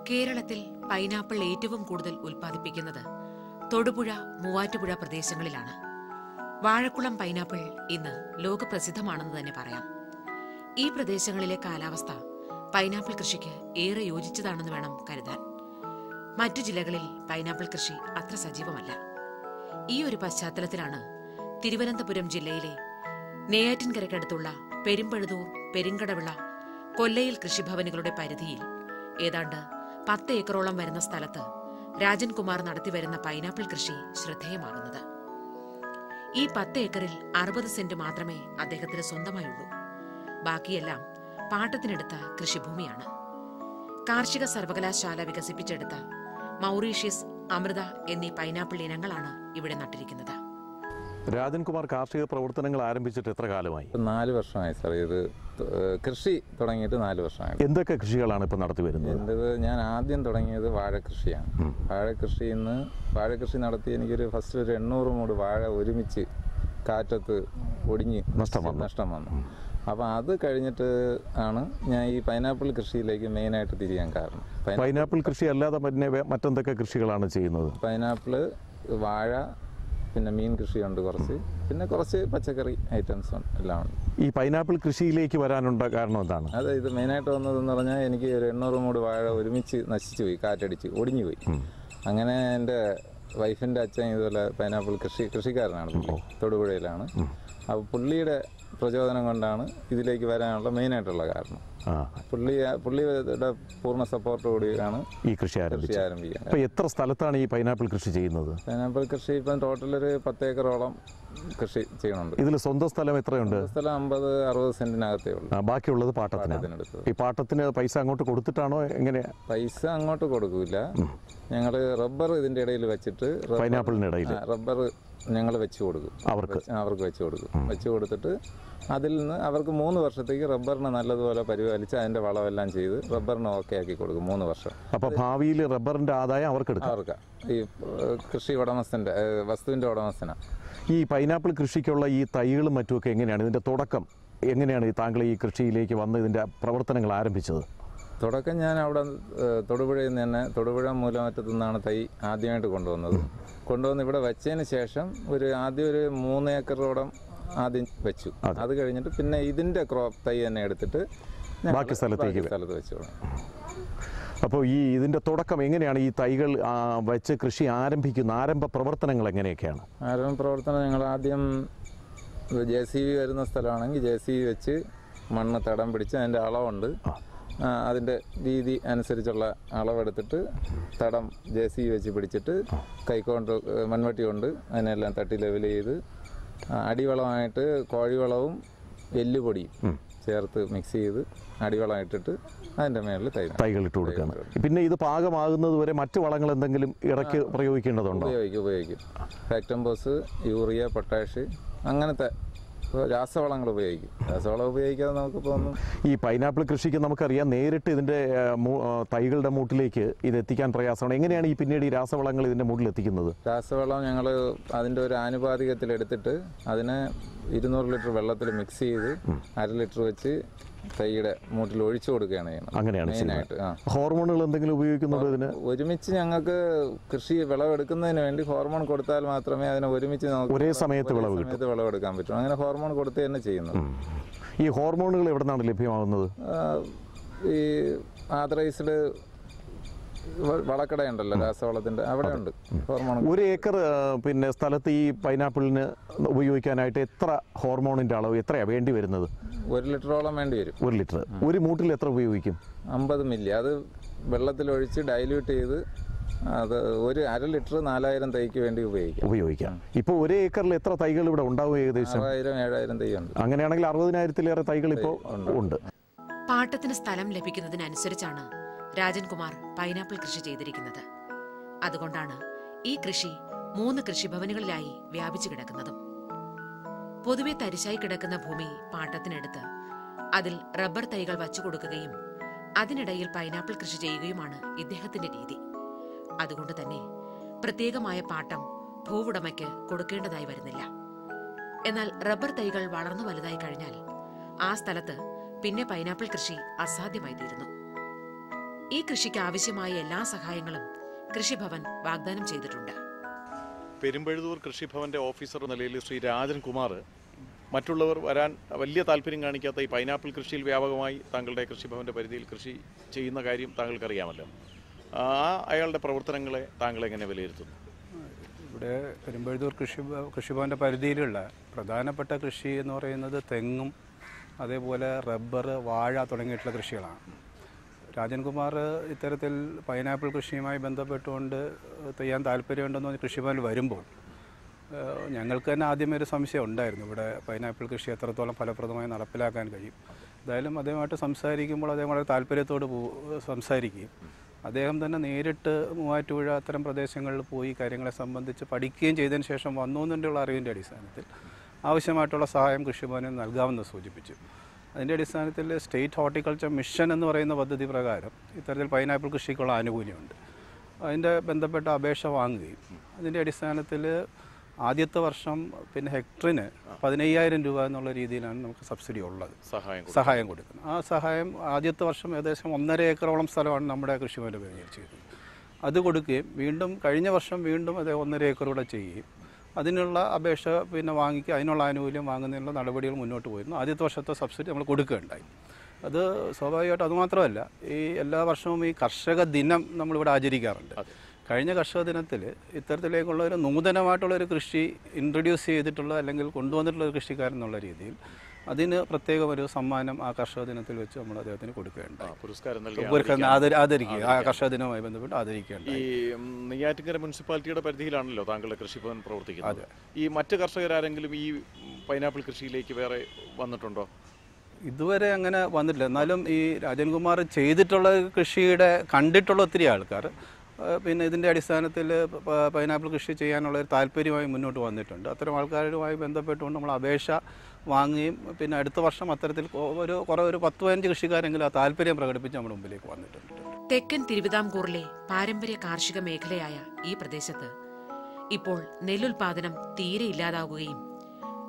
കേരളത്തിൽ പൈനാപ്പിൾ ഏറ്റവും കൂടുതൽ ഉൽപ്പാദിപ്പിക്കുന്നത് തൊടുപുഴ, മൂവാറ്റുപുഴ പ്രദേശങ്ങളിലാണ്. വാഴക്കുളം പൈനാപ്പിൾ ഇന്ന് ലോകപ്രസിദ്ധമാണെന്ന് തന്നെ പറയാം. ഈ പ്രദേശങ്ങളിലെ കാലാവസ്ഥ പൈനാപ്പിൾ കൃഷിക്ക് ഏറെ യോജിച്ചതാണെന്ന് വേണം കരുതാൻ. മറ്റു ജില്ലകളിൽ പൈനാപ്പിൾ കൃഷി അത്ര സജീവമല്ല. ഈ ഒരു പശ്ചാത്തലത്തിലാണ് തിരുവനന്തപുരം ജില്ലയിലെ നെയ്യാറ്റിൻകരയ്ക്കടുത്തുള്ള പെരുമ്പഴുതൂർ, പെരിങ്കടവിള, കൊല്ലയിൽ കൃഷിഭവനുകളുടെ പരിധിയിൽ ഏതാണ്ട് 10 ഏക്കറോളം വരുന്ന സ്ഥലത്ത് രാജൻകുമാർ നടത്തിവരുന്ന പൈനാപ്പിൾ കൃഷി ശ്രദ്ധേയമാകുന്നത്. ഈ 10 ഏക്കറിൽ 60 സെന്റ് മാത്രമേ അദ്ദേഹത്തിന് സ്വന്തമായുള്ളൂ. ബാക്കിയെല്ലാം പാട്ടത്തിനെടുത്ത കൃഷിഭൂമിയാണ്. കാർഷിക സർവകലാശാല വികസിപ്പിച്ചെടുത്ത മൗറീഷ്യസ്, അമൃത എന്നീ പൈനാപ്പിൾ ഇനങ്ങളാണ് ഇവിടെ നട്ടിരിക്കുന്നത്. രാജൻകുമാർ കാർഷിക പ്രവർത്തനങ്ങൾ ആരംഭിച്ചിട്ട് എത്ര കാലമായി? 4 വർഷമായി സാർ. ഇത് കൃഷി തുടങ്ങിയിട്ട് 4 വർഷമായി. എന്തൊക്കെ കൃഷികളാണ് ഇപ്പോൾ നടത്തി വരുന്നത്? എൻ്റെത് ഞാൻ ആദ്യം തുടങ്ങിയത് വാഴക്കൃഷിയാണ്. വാഴക്കൃഷി നടത്തി എനിക്കൊരു ഫസ്റ്റ് ഒരു 800 മൂട് വാഴ ഒരുമിച്ച് കാറ്റത്ത് ഒടിഞ്ഞ് നഷ്ടം വന്നു. അപ്പോൾ അത് കഴിഞ്ഞിട്ട് ആണ് ഞാൻ ഈ പൈനാപ്പിൾ കൃഷിയിലേക്ക് മെയിനായിട്ട് തിരിയാൻ കാരണം. പൈനാപ്പിൾ കൃഷി അല്ലാതെ പിന്നെ മറ്റെന്തൊക്കെ കൃഷികളാണ് ചെയ്യുന്നത്? പൈനാപ്പിൾ, വാഴ, പിന്നെ മീൻ കൃഷിയുണ്ട് കുറച്ച്, പിന്നെ കുറച്ച് പച്ചക്കറി ഐറ്റംസ് എല്ലാം ഉണ്ട്. ഈ പൈനാപ്പിൾ കൃഷിയിലേക്ക് വരാനുള്ള കാരണം എന്താണ്? അതെ, ഇത് മെയിനായിട്ട് വന്നതെന്ന് പറഞ്ഞാൽ എനിക്ക് ഒരു 800 മൂട് വാഴ ഒരുമിച്ച് നശിച്ചു പോയി, കാറ്റടിച്ച് ഒടിഞ്ഞു പോയി. അങ്ങനെ എൻ്റെ വൈഫിൻ്റെ അച്ഛൻ ഇതുപോലെ പൈനാപ്പിൾ കൃഷിക്കാരനാണ്, പുള്ളി തൊടുപുഴയിലാണ്. അപ്പോൾ പുള്ളിയുടെ പ്രചോദനം കൊണ്ടാണ് ഇതിലേക്ക് വരാനുള്ള മെയിനായിട്ടുള്ള കാരണം. പുള്ളിയുടെ പൂർണ്ണ സപ്പോർട്ടോടെയാണ് ഈ കൃഷി ആരംഭിക്കുക. അപ്പോൾ എത്ര സ്ഥലത്താണ് ഈ പൈനാപ്പിൾ കൃഷി ചെയ്യുന്നത്? പൈനാപ്പിൾ കൃഷി ഇപ്പം ടോട്ടൽ ഒരു 10 ഏക്കറോളം കൃഷി ചെയ്യുന്നുണ്ട്. ഇതിൽ സ്വന്തം സ്ഥലം എത്രയുണ്ട്? സ്ഥലം 50-60 സെന്റിനകത്തേ ഉള്ളൂ. ബാക്കിയുള്ളത് പാട്ടത്തിന്. ഈ പാട്ടത്തിന് പൈസ അങ്ങോട്ട് കൊടുത്തിട്ടാണോ എങ്ങനെ? പൈസ അങ്ങോട്ട് കൊടുക്കൂല. ഞങ്ങൾ റബ്ബർ ഇതിൻ്റെ ഇടയിൽ വെച്ചിട്ട്, പൈനാപ്പിളിനിടയിൽ റബ്ബർ ഞങ്ങൾ വെച്ച് കൊടുക്കും. അവർക്ക് വെച്ച് കൊടുത്തിട്ട് അതിൽ നിന്ന് അവർക്ക് 3 വർഷത്തേക്ക് റബ്ബറിന് നല്ലതുപോലെ പരിപാലിച്ച് അതിൻ്റെ വളമെല്ലാം ചെയ്ത് റബ്ബറിന് ഓക്കെ ആക്കി കൊടുക്കും 3 വർഷം. അപ്പോൾ ഭാവിയിൽ റബ്ബറിൻ്റെ ആദായം അവർക്ക് ഈ കൃഷി ഉടമസ്ഥൻ്റെ വസ്തുവിൻ്റെ ഉടമസ്ഥനാണ്. ഈ പൈനാപ്പിൾ കൃഷിക്കുള്ള ഈ തൈകളും മറ്റുമൊക്കെ എങ്ങനെയാണ്? ഇതിൻ്റെ തുടക്കം എങ്ങനെയാണ് താങ്കൾ ഈ കൃഷിയിലേക്ക് വന്ന് ഇതിൻ്റെ പ്രവർത്തനങ്ങൾ ആരംഭിച്ചത്? തുടക്കം ഞാൻ അവിടെ തൊടുപുഴയിൽ നിന്ന് തന്നെ, തൊടുപുഴ മൂലമറ്റത്തു നിന്നാണ് തൈ ആദ്യമായിട്ട് കൊണ്ടുവന്ന് ഇവിടെ വെച്ചതിന് ശേഷം ആദ്യം ഒരു 3 ഏക്കറോളം ആദ്യം വെച്ചു. അത് കഴിഞ്ഞിട്ട് പിന്നെ ഇതിൻ്റെ ക്രോപ്പ് തൈ തന്നെ എടുത്തിട്ട് ബാക്കി സ്ഥലത്ത് വെച്ചു. അപ്പോൾ ഇതിൻ്റെ തുടക്കം എങ്ങനെയാണ്? ഈ തൈകൾ വെച്ച് കൃഷി ആരംഭിക്കുന്ന ആരംഭ പ്രവർത്തനങ്ങൾ എങ്ങനെയൊക്കെയാണ്? ആരംഭ പ്രവർത്തനം ഞങ്ങൾ ആദ്യം JCB വരുന്ന സ്ഥലമാണെങ്കിൽ JCB വെച്ച് മണ്ണ് തടം പിടിച്ച് അതിൻ്റെ അളവുണ്ട്, അതിൻ്റെ രീതി അനുസരിച്ചുള്ള അളവെടുത്തിട്ട് തടം JCB വെച്ച് പിടിച്ചിട്ട് കൈക്കൊണ്ട് മൺവട്ടി കൊണ്ട് അതിനെല്ലാം തട്ടി ലെവൽ ചെയ്ത് അടിവളമായിട്ട് കോഴിവളവും എല്ലുപൊടിയും ചേർത്ത് മിക്സ് ചെയ്ത് അടിവളം ഇട്ടിട്ട് അതിൻ്റെ മേളിൽ തൈകൾ ഇട്ട് കൊടുക്കുകയാണ്. പിന്നെ ഇത് പാകമാകുന്നത് വരെ മറ്റു വളങ്ങൾ എന്തെങ്കിലും ഇടയ്ക്ക് പ്രയോഗിക്കേണ്ടതുണ്ടോ? ഉപയോഗിക്കും. ഫാക്ടംബോസ്, യൂറിയ, പൊട്ടാഷ്, അങ്ങനത്തെ രാസവളങ്ങൾ ഉപയോഗിക്കും. രാസവളം ഉപയോഗിക്കാതെ നമുക്ക് തോന്നും. ഈ പൈനാപ്പിൾ കൃഷിക്ക് നമുക്കറിയാം നേരിട്ട് ഇതിൻ്റെ തൈകളുടെ മൂട്ടിലേക്ക് ഇത് എത്തിക്കാൻ പ്രയാസമാണ്. എങ്ങനെയാണ് പിന്നീട് ഈ രാസവളങ്ങൾ ഇതിൻ്റെ മൂട്ടിൽ എത്തിക്കുന്നത്? രാസവളം ഞങ്ങൾ അതിൻ്റെ ഒരു ആനുപാതികത്തിൽ എടുത്തിട്ട് അതിനെ 200 ലിറ്റർ വെള്ളത്തിൽ മിക്സ് ചെയ്ത് 1/2 ലിറ്റർ വെച്ച് തൈയുടെ മൂട്ടിൽ ഒഴിച്ചു കൊടുക്കുകയാണ് ചെയ്യുന്നത്. അങ്ങനെയാണ് മെയിനായിട്ട്. ഹോർമോണുകൾ എന്തെങ്കിലും ഉപയോഗിക്കുന്നുണ്ടോ ഇതിന്? ഒരുമിച്ച് ഞങ്ങൾക്ക് കൃഷി വിളവെടുക്കുന്നതിന് വേണ്ടി ഹോർമോൺ കൊടുത്താൽ മാത്രമേ അതിനെ ഒരുമിച്ച് ഒരേ സമയത്ത് വിളവെടുക്കാൻ പറ്റൂ. അങ്ങനെ ഹോർമോൺ കൊടുത്ത് തന്നെ ചെയ്യുന്നത്. ഈ ഹോർമോണുകൾ എവിടെ നിന്നാണ് ലഭ്യമാകുന്നത്? ഈ ആതറൈസ്ഡ് വളക്കടയുണ്ടല്ലോ രാസവളത്തിൻ്റെ, അവിടെ ഉണ്ട് ഹോർമോൺ. 1 ഏക്കർ പിന്നെ സ്ഥലത്ത് ഈ പൈനാപ്പിളിന് ഉപയോഗിക്കാനായിട്ട് എത്ര ഹോർമോണിൻ്റെ അളവ് എത്രയാണ് വേണ്ടി വരുന്നത്? 1 ലിറ്ററോളം വേണ്ടി വരും. 1 ലിറ്റർ. ഒരു മൂട്ടിൽ എത്ര ഉപയോഗിക്കും? 50 മില്ലി. അത് വെള്ളത്തിലൊഴിച്ച് ഡൈല്യൂട്ട് ചെയ്ത് അത് 1/2 ലിറ്റർ 4000 തൈക്ക് വേണ്ടി ഉപയോഗിക്കാം. ഇപ്പോൾ 1 ഏക്കറിൽ എത്ര തൈകൾ ഇവിടെ ഉണ്ടാവും? ഏകദേശം 6000-7000 തൈ ഉണ്ട്. അങ്ങനെയാണെങ്കിൽ 60,000-ലേറെ തൈകൾ ഇപ്പോൾ ഉണ്ട്. പാട്ടത്തിന് സ്ഥലം ലഭിക്കുന്നതിനനുസരിച്ചാണ് രാജൻകുമാർ പൈനാപ്പിൾ കൃഷി ചെയ്തിരിക്കുന്നത്. അതുകൊണ്ടാണ് ഈ കൃഷി 3 കൃഷിഭവനുകളിലായി വ്യാപിച്ചു കിടക്കുന്നതും. പൊതുവെ തരിശായി കിടക്കുന്ന ഭൂമി പാട്ടത്തിനെടുത്ത് അതിൽ റബ്ബർ തൈകൾ വച്ചു കൊടുക്കുകയും അതിനിടയിൽ പൈനാപ്പിൾ കൃഷി ചെയ്യുകയുമാണ് ഇദ്ദേഹത്തിന്റെ രീതി. അതുകൊണ്ട് തന്നെ പ്രത്യേകമായ പാട്ടം ഭൂവുടമയ്ക്ക് കൊടുക്കേണ്ടതായി വരുന്നില്ല. എന്നാൽ റബ്ബർ തൈകൾ വളർന്നു വലുതായി കഴിഞ്ഞാൽ ആ സ്ഥലത്ത് പിന്നെ പൈനാപ്പിൾ കൃഷി അസാധ്യമായി തീരുന്നു. ഈ കൃഷിക്ക് ആവശ്യമായ എല്ലാ സഹായങ്ങളും കൃഷിഭവൻ വാഗ്ദാനം ചെയ്തിട്ടുണ്ട്. പെരുമ്പഴുതൂർ കൃഷിഭവന്റെ ഓഫീസർ എന്ന നിലയിൽ ശ്രീ രാജൻ കുമാർ മറ്റുള്ളവർ വരാൻ വലിയ താല്പര്യം കാണിക്കാത്ത ഈ പൈനാപ്പിൾ കൃഷിയിൽ വ്യാപകമായി താങ്കളുടെ കൃഷിഭവന്റെ പരിധിയിൽ കൃഷി ചെയ്യുന്ന കാര്യം താങ്കൾക്കറിയാമല്ലോ. അയാളുടെ പ്രവർത്തനങ്ങളെ താങ്കൾ എങ്ങനെ വിലയിരുത്തുന്നു? ഇവിടെ പെരുമ്പഴുതൂർ കൃഷിഭവന്റെ പരിധിയിലുള്ള പ്രധാനപ്പെട്ട കൃഷി എന്ന് പറയുന്നത് തെങ്ങും അതേപോലെ റബ്ബർ, വാഴ തുടങ്ങിയിട്ടുള്ള കൃഷികളാണ്. രാജൻകുമാർ ഇത്തരത്തിൽ പൈനാപ്പിൾ കൃഷിയുമായി ബന്ധപ്പെട്ടുകൊണ്ട് ചെയ്യാൻ താല്പര്യമുണ്ടെന്ന് കൃഷിഭവനിൽ വരുമ്പോൾ ഞങ്ങൾക്ക് തന്നെ ആദ്യമേ ഒരു സംശയം ഉണ്ടായിരുന്നു, ഇവിടെ പൈനാപ്പിൾ കൃഷി എത്രത്തോളം ഫലപ്രദമായി നടപ്പിലാക്കാൻ കഴിയും. എന്തായാലും അദ്ദേഹമായിട്ട് സംസാരിക്കുമ്പോൾ അദ്ദേഹം വളരെ താല്പര്യത്തോട് സംസാരിക്കുകയും അദ്ദേഹം തന്നെ നേരിട്ട് മൂവാറ്റുപുഴ അത്തരം പ്രദേശങ്ങളിൽ പോയി കാര്യങ്ങളെ സംബന്ധിച്ച് പഠിക്കുകയും ചെയ്തതിന് ശേഷം വന്നു എന്നുള്ള അറിവിൻ്റെ അടിസ്ഥാനത്തിൽ ആവശ്യമായിട്ടുള്ള സഹായം കൃഷിഭവന് നൽകാമെന്ന് സൂചിപ്പിച്ചു. അതിൻ്റെ അടിസ്ഥാനത്തിൽ സ്റ്റേറ്റ് ഹോർട്ടിക്കൾച്ചർ മിഷൻ എന്ന് പറയുന്ന പദ്ധതി പ്രകാരം ഇത്തരത്തിൽ പൈനാപ്പിൾ കൃഷിക്കുള്ള ആനുകൂല്യമുണ്ട്. അതിൻ്റെ ബന്ധപ്പെട്ട അപേക്ഷ വാങ്ങുകയും അതിൻ്റെ അടിസ്ഥാനത്തിൽ ആദ്യത്തെ വർഷം പിന്നെ ഹെക്ടറിന് 15,000 രൂപ എന്നുള്ള രീതിയിലാണ് നമുക്ക് സബ്സിഡി ഉള്ളത്, സഹായം കൊടുക്കുന്നത്. ആ സഹായം ആദ്യത്തെ വർഷം ഏകദേശം 1.5 ഏക്കറോളം സ്ഥലമാണ് നമ്മുടെ കൃഷിഭവൻ്റെ പേരിൽ ചെയ്തത്. അത് കൊടുക്കുകയും വീണ്ടും കഴിഞ്ഞ വർഷം വീണ്ടും അത് 1.5 ഏക്കർ കൂടെ ചെയ്യുകയും അതിനുള്ള അപേക്ഷ പിന്നെ വാങ്ങിക്കുക, അതിനുള്ള ആനുകൂല്യം വാങ്ങുന്നതിനുള്ള നടപടികൾ മുന്നോട്ട് പോയിരുന്നു. ആദ്യത്തെ വർഷത്തെ സബ്സിഡി നമ്മൾ കൊടുക്കുകയുണ്ടായി. അത് സ്വാഭാവികമായിട്ട് അതുമാത്രമല്ല, ഈ എല്ലാ വർഷവും ഈ കർഷക ദിനം നമ്മളിവിടെ ആചരിക്കാറുണ്ട്. കഴിഞ്ഞ കർഷക ദിനത്തിൽ ഇത്തരത്തിലേക്കുള്ള ഒരു നൂതനമായിട്ടുള്ളൊരു കൃഷി ഇൻട്രൊഡ്യൂസ് ചെയ്തിട്ടുള്ള അല്ലെങ്കിൽ കൊണ്ടുവന്നിട്ടുള്ള ഒരു കൃഷിക്കാരൻ എന്നുള്ള രീതിയിൽ അതിന് പ്രത്യേകം ഒരു സമ്മാനം ആ കർഷക ദിനത്തിൽ വെച്ച് നമ്മൾ അദ്ദേഹത്തിന് കൊടുക്കുകയുണ്ടായി. പുരസ്കാരം ആദരിക്കുക, ആ കർഷക ദിനവുമായി ബന്ധപ്പെട്ട് ആദരിക്കുകയുണ്ടായി. ഈ നെയ്യാറ്റിൻകര മുനിസിപ്പാലിറ്റിയുടെ പരിധിയിലാണല്ലോ താങ്കളുടെ കൃഷിഭവൻ പ്രവർത്തിക്കുന്നത്. ഈ മറ്റ് കർഷകരാരെങ്കിലും ഈ പൈനാപ്പിൾ കൃഷിയിലേക്ക് വേറെ വന്നിട്ടുണ്ടോ? ഇതുവരെ അങ്ങനെ വന്നിട്ടില്ല. എന്നാലും ഈ രാജൻകുമാർ ചെയ്തിട്ടുള്ള കൃഷിയുടെ കണ്ടിട്ടുള്ള ഒത്തിരി ആൾക്കാർ പിന്നെ ഇതിൻ്റെ അടിസ്ഥാനത്തിൽ പൈനാപ്പിൾ കൃഷി ചെയ്യാനുള്ള ഒരു താല്പര്യമായി മുന്നോട്ട് വന്നിട്ടുണ്ട്. അത്തരം ആൾക്കാരുമായി ബന്ധപ്പെട്ടുകൊണ്ട് നമ്മൾ അപേക്ഷ വാങ്ങുകയും പിന്നെ അടുത്ത വർഷം അത്തരത്തിൽ ഒരു 10-15 കൃഷിക്കാരെങ്കിലും ആ താല്പര്യം പ്രകടിപ്പിച്ച് നമ്മുടെ മുമ്പിലേക്ക് വന്നിട്ടുണ്ട്. തെക്കൻ തിരുവിതാംകൂറിലെ പാരമ്പര്യ കാർഷിക മേഖലയായ ഈ പ്രദേശത്ത് ഇപ്പോൾ നെല്ലുൽപാദനം തീരെ ഇല്ലാതാവുകയും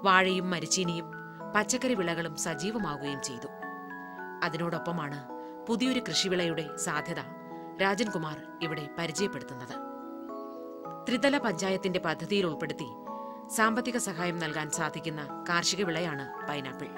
വാഴയും മരിച്ചീനിയും പച്ചക്കറി വിളകളും സജീവമാവുകയും ചെയ്തു. അതിനോടൊപ്പമാണ് പുതിയൊരു കൃഷിവിളയുടെ സാധ്യത രാജൻകുമാർ ഇവിടെ പരിചയപ്പെടുത്തുന്നത്. ത്രിതല പഞ്ചായത്തിന്റെ പദ്ധതിയിൽ ഉൾപ്പെടുത്തി സാമ്പത്തിക സഹായം നൽകാൻ സാധിക്കുന്ന കാർഷിക വിളയാണ് പൈനാപ്പിൾ.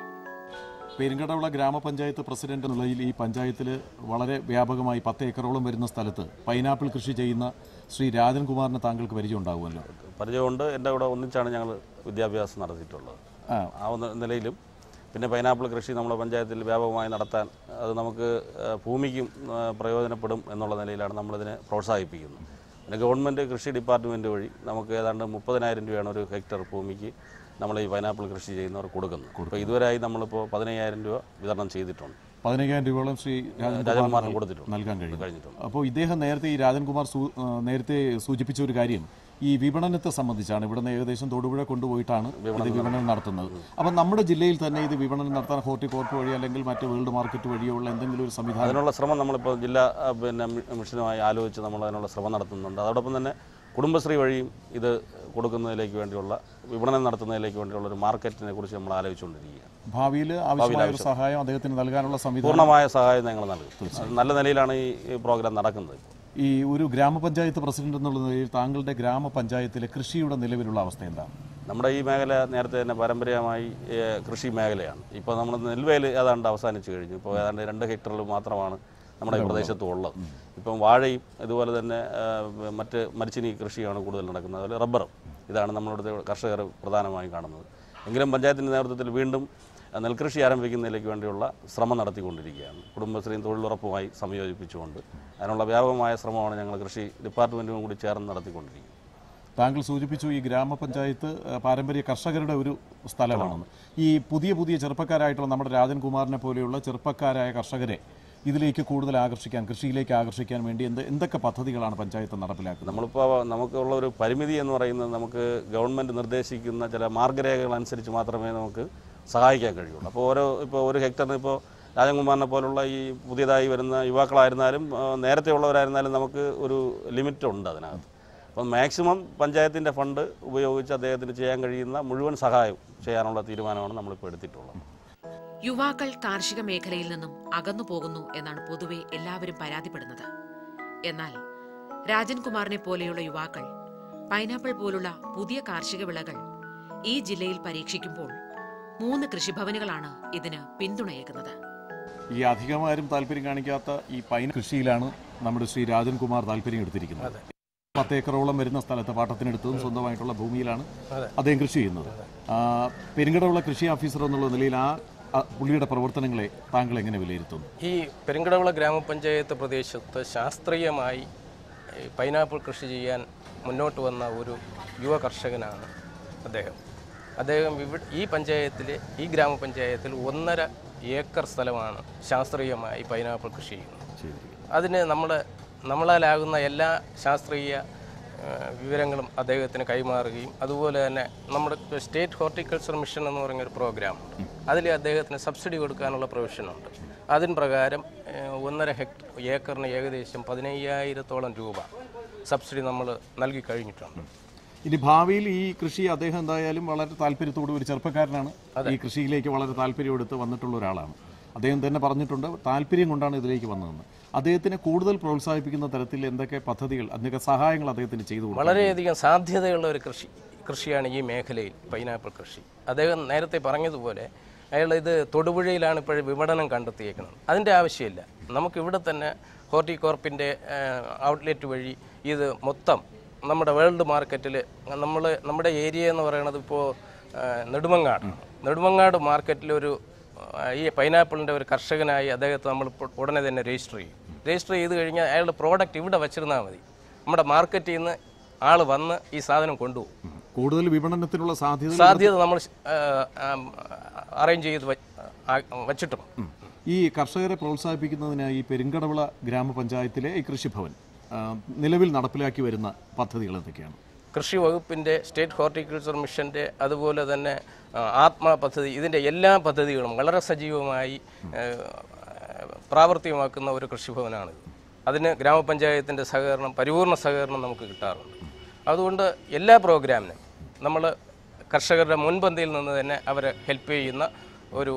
പെരിങ്ങടവിള ഗ്രാമപഞ്ചായത്ത് പ്രസിഡന്റ് എന്ന നിലയിൽ ഈ പഞ്ചായത്തിൽ വളരെ വ്യാപകമായി 10 ഏക്കറോളം വരുന്ന സ്ഥലത്ത് പൈനാപ്പിൾ കൃഷി ചെയ്യുന്ന ശ്രീ രാജൻകുമാറിന് താങ്കൾക്ക് പരിചയം ഉണ്ടാകുമല്ലോ. പരിചയമുണ്ട്. എൻ്റെ കൂടെ ഒന്നിച്ചാണ് ഞങ്ങൾ വിദ്യാഭ്യാസം നടത്തിയിട്ടുള്ളത്. ആ നിലയിലും പിന്നെ പൈനാപ്പിൾ കൃഷി നമ്മുടെ പഞ്ചായത്തിൽ വ്യാപകമായി നടത്താൻ അത് നമുക്ക് ഭൂമിക്കും പ്രയോജനപ്പെടും എന്നുള്ള നിലയിലാണ് നമ്മളിതിനെ പ്രോത്സാഹിപ്പിക്കുന്നത്. പിന്നെ ഗവൺമെൻറ് കൃഷി ഡിപ്പാർട്ട്മെൻറ്റ് വഴി നമുക്ക് ഏതാണ്ട് 30,000 രൂപയാണ് ഒരു ഹെക്ടർ ഭൂമിക്ക് നമ്മൾ ഈ പൈനാപ്പിൾ കൃഷി ചെയ്യുന്നവർ കൊടുക്കുന്നത്. അപ്പോൾ ഇതുവരെയായി നമ്മളിപ്പോൾ 15,000 രൂപ വിതരണം ചെയ്തിട്ടുണ്ട്. 15,000 രൂപയോളം ശ്രീ രാജൻകുമാറിന് കൊടുത്തിട്ടുണ്ട്, നൽകാൻ കഴിഞ്ഞിട്ടുണ്ട്. അപ്പോൾ ഇദ്ദേഹം നേരത്തെ ഈ രാജൻകുമാർ നേരത്തെ സൂചിപ്പിച്ച ഒരു കാര്യം ഈ വിപണനത്തെ സംബന്ധിച്ചാണ്. ഇവിടുന്ന് ഏകദേശം തൊടുപുഴ കൊണ്ടുപോയിട്ടാണ് ഇത് വിപണനം നടത്തുന്നത്. അപ്പം നമ്മുടെ ജില്ലയിൽ തന്നെ ഇത് വിപണനം നടത്താൻ ഹോർട്ടികോർപ്പ് വഴി അല്ലെങ്കിൽ മറ്റ് വേൾഡ് മാർക്കറ്റ് വഴിയോ ഉള്ള എന്തെങ്കിലും ഒരു സംവിധാനം, അതിനുള്ള ശ്രമം നമ്മളിപ്പോൾ ജില്ലാ മിഷനുമായി ആലോചിച്ച് നമ്മൾ അതിനുള്ള ശ്രമം നടത്തുന്നുണ്ട്. അതോടൊപ്പം തന്നെ കുടുംബശ്രീ വഴിയും ഇത് കൊടുക്കുന്നതിലേക്ക് വേണ്ടിയുള്ള വിപണനം നടത്തുന്നതിലേക്ക് വേണ്ടിയുള്ള ഒരു മാർക്കറ്റിനെ കുറിച്ച് നമ്മൾ ആലോചിച്ചുകൊണ്ടിരിക്കുകയാണ്. ഭാവിയിൽ ആവശ്യമായ സഹായം അദ്ദേഹത്തിന് നൽകാനുള്ള സംവിധാനം, പൂർണ്ണമായ സഹായം ഞങ്ങൾ നൽകും. നല്ല നിലയിലാണ് ഈ പ്രോഗ്രാം നടക്കുന്നത്. ഈ ഒരു ഗ്രാമപഞ്ചായത്ത് പ്രസിഡന്റ് എന്നുള്ള നിലയിൽ താങ്കളുടെ ഗ്രാമപഞ്ചായത്തിലെ കൃഷിയുടെ നിലവിലുള്ള അവസ്ഥ എന്താണ്? നമ്മുടെ ഈ മേഖല നേരത്തെ തന്നെ പാരമ്പര്യമായി കൃഷി മേഖലയാണ്. ഇപ്പോൾ നമ്മൾ നെൽവയൽ ഏതാണ്ട് അവസാനിച്ച് കഴിഞ്ഞു. ഇപ്പോൾ ഏതാണ്ട് 2 ഹെക്ടറിൽ മാത്രമാണ് നമ്മുടെ ഈ പ്രദേശത്തും ഉള്ളത്. ഇപ്പം വാഴയും ഇതുപോലെ തന്നെ മറ്റ് മരിച്ചിനി കൃഷിയാണ് കൂടുതൽ നടക്കുന്നത്. അതുപോലെ റബ്ബറും, ഇതാണ് നമ്മളിവിടുത്തെ കർഷകർ പ്രധാനമായും കാണുന്നത്. എങ്കിലും പഞ്ചായത്തിൻ്റെ നേതൃത്വത്തിൽ വീണ്ടും നെൽകൃഷി ആരംഭിക്കുന്നതിലേക്ക് വേണ്ടിയുള്ള ശ്രമം നടത്തിക്കൊണ്ടിരിക്കുകയാണ്. കുടുംബശ്രീയും തൊഴിലുറപ്പുമായി സംയോജിപ്പിച്ചുകൊണ്ട് അതിനുള്ള വ്യാപകമായ ശ്രമമാണ് ഞങ്ങൾ കൃഷി ഡിപ്പാർട്ട്മെൻറ്റും കൂടി ചേർന്ന് നടത്തിക്കൊണ്ടിരിക്കുന്നത്. താങ്കൾ സൂചിപ്പിച്ചു ഈ ഗ്രാമപഞ്ചായത്ത് പാരമ്പര്യ കർഷകരുടെ ഒരു സ്ഥലമാണെന്ന്. ഈ പുതിയ ചെറുപ്പക്കാരായിട്ടുള്ള നമ്മുടെ രാജൻകുമാറിനെ പോലെയുള്ള ചെറുപ്പക്കാരായ കർഷകരെ ഇതിലേക്ക് കൂടുതൽ ആകർഷിക്കാൻ, കൃഷിയിലേക്ക് ആകർഷിക്കാൻ വേണ്ടി എന്തൊക്കെ പദ്ധതികളാണ് പഞ്ചായത്ത് നടപ്പിലാക്കുന്നത്? നമ്മളിപ്പോൾ നമുക്കുള്ള ഒരു പരിമിതി എന്ന് പറയുന്നത് നമുക്ക് ഗവൺമെൻറ് നിർദ്ദേശിക്കുന്ന ചില മാർഗ്ഗരേഖകൾ അനുസരിച്ച് മാത്രമേ നമുക്ക് സഹായിക്കാൻ കഴിയുള്ളൂ. അപ്പോൾ ഒരു ഹെക്ടറിന് ഇപ്പോൾ രാജൻകുമാറിനെ പോലുള്ള ഈ പുതിയതായി വരുന്ന യുവാക്കളായിരുന്നാലും നേരത്തെ ഉള്ളവരായിരുന്നാലും നമുക്ക് ഒരു ലിമിറ്റുണ്ട് അതിനകത്ത്. അപ്പം മാക്സിമം പഞ്ചായത്തിൻ്റെ ഫണ്ട് ഉപയോഗിച്ച് അദ്ദേഹത്തിന് ചെയ്യാൻ കഴിയുന്ന മുഴുവൻ സഹായം ചെയ്യാനുള്ള തീരുമാനമാണ് നമ്മളിപ്പോൾ എടുത്തിട്ടുള്ളത്. യുവാക്കൾ കാർഷിക മേഖലയിൽ നിന്നും അകന്നു പോകുന്നു എന്നാണ് പൊതുവെ എല്ലാവരും പരാതിപ്പെടുന്നത്. എന്നാൽ രാജൻകുമാറിനെ പോലെയുള്ള യുവാക്കൾ പൈനാപ്പിൾ പോലുള്ള പുതിയ കാർഷിക വിളകൾ ഈ ജില്ലയിൽ പരീക്ഷിക്കുമ്പോൾ 3 കൃഷിഭവനുകളാണ് ഇതിന് പിന്തുണയേകുന്നത്. ഈ അധികമാരും താല്പര്യം കാണിക്കാത്ത ഈ പൈൻ കൃഷിയിലാണ് നമ്മുടെ ശ്രീ രാജൻകുമാർ താല്പര്യം എടുത്തിരിക്കുന്നത്. 10 ഏക്കറോളം വരുന്ന സ്ഥലത്ത് പാട്ടത്തിനെടുത്തതും സ്വന്തമായിട്ടുള്ള ഭൂമിയിലാണ് അദ്ദേഹം കൃഷി ചെയ്യുന്നത്. പെരുങ്കടവിള കൃഷി ഓഫീസർ എന്നുള്ള നിലയിൽ പുള്ളിയുടെ പ്രവർത്തനങ്ങളെ താങ്കൾ എങ്ങനെ വിലയിരുത്തുന്നു? ഈ പെരുങ്കടവിള ഗ്രാമപഞ്ചായത്ത് പ്രദേശത്ത് ശാസ്ത്രീയമായി പൈനാപ്പിൾ കൃഷി ചെയ്യാൻ മുന്നോട്ട് വന്ന ഒരു യുവ കർഷകനാണ് അദ്ദേഹം. ഈ പഞ്ചായത്തിലെ ഈ ഗ്രാമപഞ്ചായത്തിൽ 1.5 ഏക്കർ സ്ഥലമാണ് ശാസ്ത്രീയമായി പൈനാപ്പിൾ കൃഷി ചെയ്യുന്നത്. അതിന് നമ്മളാലാകുന്ന എല്ലാ ശാസ്ത്രീയ വിവരങ്ങളും അദ്ദേഹത്തിന് കൈമാറുകയും അതുപോലെ തന്നെ നമ്മുടെ സ്റ്റേറ്റ് ഹോർട്ടിക്കൾച്ചർ മിഷൻ എന്ന് പറയുന്നൊരു പ്രോഗ്രാം അതിൽ അദ്ദേഹത്തിന് സബ്സിഡി കൊടുക്കാനുള്ള പ്രൊവിഷനുണ്ട്. അതിന് പ്രകാരം 1.5 ഏക്കറിന് ഏകദേശം 15,000-ഓളം രൂപ സബ്സിഡി നമ്മൾ നൽകി കഴിഞ്ഞിട്ടുണ്ട്. ഇനി ഭാവിയിൽ ഈ കൃഷി അദ്ദേഹം എന്തായാലും വളരെ താല്പര്യത്തോട് ഒരു ചെറുപ്പക്കാരനാണ്, ഈ കൃഷിയിലേക്ക് വളരെ താല്പര്യമെടുത്ത് വന്നിട്ടുള്ള ഒരാളാണ്. അദ്ദേഹം തന്നെ പറഞ്ഞിട്ടുണ്ട് താല്പര്യം കൊണ്ടാണ് ഇതിലേക്ക് വന്നതെന്ന്. അദ്ദേഹത്തിനെ കൂടുതൽ പ്രോത്സാഹിപ്പിക്കുന്ന തരത്തിൽ എന്തൊക്കെ പദ്ധതികൾ, എന്തൊക്കെ സഹായങ്ങൾ അദ്ദേഹത്തിന് ചെയ്തു കൊടുക്കും? വളരെയധികം സാധ്യതയുള്ള ഒരു കൃഷിയാണ് ഈ മേഖലയിൽ പൈനാപ്പിൾ കൃഷി. അദ്ദേഹം നേരത്തെ പറഞ്ഞതുപോലെ അയാൾ ഇത് തൊടുപുഴയിലാണ് ഇപ്പോഴും വിപണനം കണ്ടെത്തിയേക്കുന്നത്. അതിൻ്റെ ആവശ്യമില്ല. നമുക്കിവിടെ തന്നെ ഹോർട്ടികോർപ്പിൻ്റെ ഔട്ട്ലെറ്റ് വഴി ഇത് മൊത്തം നമ്മുടെ വേൾഡ് മാർക്കറ്റിൽ നമ്മുടെ ഏരിയ എന്ന് പറയുന്നത് ഇപ്പോൾ നെടുമങ്ങാട് മാർക്കറ്റിലൊരു ഈ പൈനാപ്പിളിൻ്റെ ഒരു കർഷകനായി അദ്ദേഹത്തെ നമ്മളിപ്പോൾ ഉടനെ തന്നെ രജിസ്റ്റർ ചെയ്ത് കഴിഞ്ഞാൽ അയാളുടെ പ്രോഡക്റ്റ് ഇവിടെ വെച്ചിരുന്നാൽ മതി. നമ്മുടെ മാർക്കറ്റിൽ നിന്ന് ആൾ വന്ന് ഈ സാധനം കൊണ്ടുപോകും. കൂടുതൽ വിപണനത്തിനുള്ള സാധ്യത നമ്മൾ അറേഞ്ച് ചെയ്ത് വച്ചിട്ടുണ്ട്. ഈ കർഷകരെ പ്രോത്സാഹിപ്പിക്കുന്നതിനായി ഈ പെരുങ്കടവിള ഗ്രാമപഞ്ചായത്തിലെ ഈ കൃഷിഭവൻ നിലവിൽ നടപ്പിലാക്കി വരുന്ന പദ്ധതികൾ എന്തൊക്കെയാണ്? കൃഷി വകുപ്പിൻ്റെ, സ്റ്റേറ്റ് ഹോർട്ടിക്കൾച്ചർ മിഷൻ്റെ, അതുപോലെ തന്നെ ആത്മ പദ്ധതി, ഇതിൻ്റെ എല്ലാ പദ്ധതികളും വളരെ സജീവമായി പ്രാവർത്തികമാക്കുന്ന ഒരു കൃഷിഭവനാണ്. അതിന് ഗ്രാമപഞ്ചായത്തിൻ്റെ സഹകരണം, പരിപൂർണ സഹകരണം നമുക്ക് കിട്ടാറുണ്ട്. അതുകൊണ്ട് എല്ലാ പ്രോഗ്രാമിനും നമ്മൾ കർഷകരുടെ മുൻപന്തിയിൽ നിന്ന് തന്നെ അവരെ ഹെൽപ്പ് ചെയ്യുന്ന ഒരു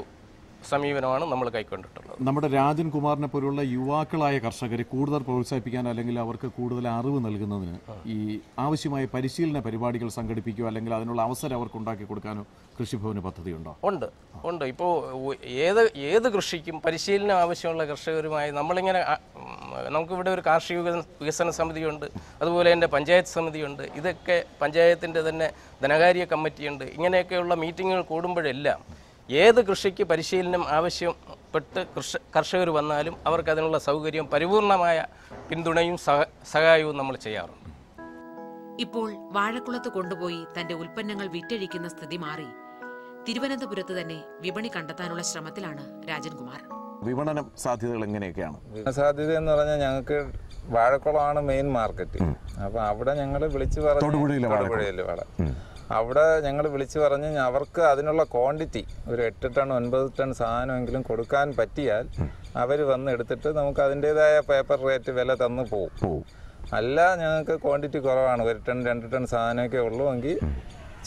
സമീപനമാണ് നമ്മൾ കൈക്കൊണ്ടിട്ടുള്ളത്. നമ്മുടെ രാജൻകുമാറിനെ പോലുള്ള യുവാക്കളായ കർഷകരെ കൂടുതൽ പ്രോത്സാഹിപ്പിക്കാൻ അല്ലെങ്കിൽ അവർക്ക് കൂടുതൽ അറിവ് നൽകുന്നതിന് ഈ ആവശ്യമായ പരിശീലന പരിപാടികൾ സംഘടിപ്പിക്കുകയോ അല്ലെങ്കിൽ അതിനുള്ള അവസരം അവർക്ക് ഉണ്ടാക്കി കൊടുക്കാനോ കൃഷിഭവന് പദ്ധതിയുണ്ടോ? ഉണ്ട്. ഇപ്പോൾ ഏത് കൃഷിക്കും പരിശീലനം ആവശ്യമുള്ള കർഷകരുമായി നമ്മളിങ്ങനെ നമുക്കിവിടെ ഒരു കാർഷിക വികസന സമിതിയുണ്ട്, അതുപോലെ തന്നെ പഞ്ചായത്ത് സമിതിയുണ്ട്. ഇതൊക്കെ പഞ്ചായത്തിൻ്റെ തന്നെ ധനകാര്യ കമ്മിറ്റിയുണ്ട്. ഇങ്ങനെയൊക്കെയുള്ള മീറ്റിങ്ങുകൾ കൂടുമ്പോഴെല്ലാം ഏത് കൃഷിക്ക് പരിശീലനം ആവശ്യപ്പെട്ട് കർഷകർ വന്നാലും അവർക്ക് അതിനുള്ള സൗകര്യം, പരിപൂർണമായ പിന്തുണയും സഹായവും നമ്മൾ ചെയ്യാറുണ്ട്. ഇപ്പോൾ വാഴക്കുളത്ത് കൊണ്ടുപോയി തന്റെ ഉൽപ്പന്നങ്ങൾ വിറ്റഴിക്കുന്ന സ്ഥിതി മാറി തിരുവനന്തപുരത്ത് തന്നെ വിപണി കണ്ടെത്താനുള്ള ശ്രമത്തിലാണ് രാജൻകുമാർ. വിപണനം സാധ്യതകൾ എങ്ങനെയൊക്കെയാണ്? സാധ്യത എന്ന് പറഞ്ഞാൽ ഞങ്ങൾക്ക് വാഴക്കുളമാണ് മെയിൻ മാർക്കറ്റ്. അപ്പൊ അവിടെ ഞങ്ങൾ വിളിച്ചു പറഞ്ഞു, തൊടുപുഴയിലെ വാഴ, അവിടെ ഞങ്ങൾ വിളിച്ചു പറഞ്ഞ് അവർക്ക് അതിനുള്ള ക്വാണ്ടിറ്റി ഒരു 8 ടൺ 9 ടൺ സാധനമെങ്കിലും കൊടുക്കാൻ പറ്റിയാൽ അവർ വന്ന് എടുത്തിട്ട് നമുക്ക് അതിൻ്റെതായ പേപ്പർ റേറ്റ് വില തന്നു പോകും. അല്ല, ഞങ്ങൾക്ക് ക്വാണ്ടിറ്റി കുറവാണ്, 1 ടൺ 2 ടൺ സാധനമൊക്കെ ഉള്ളൂ എങ്കിൽ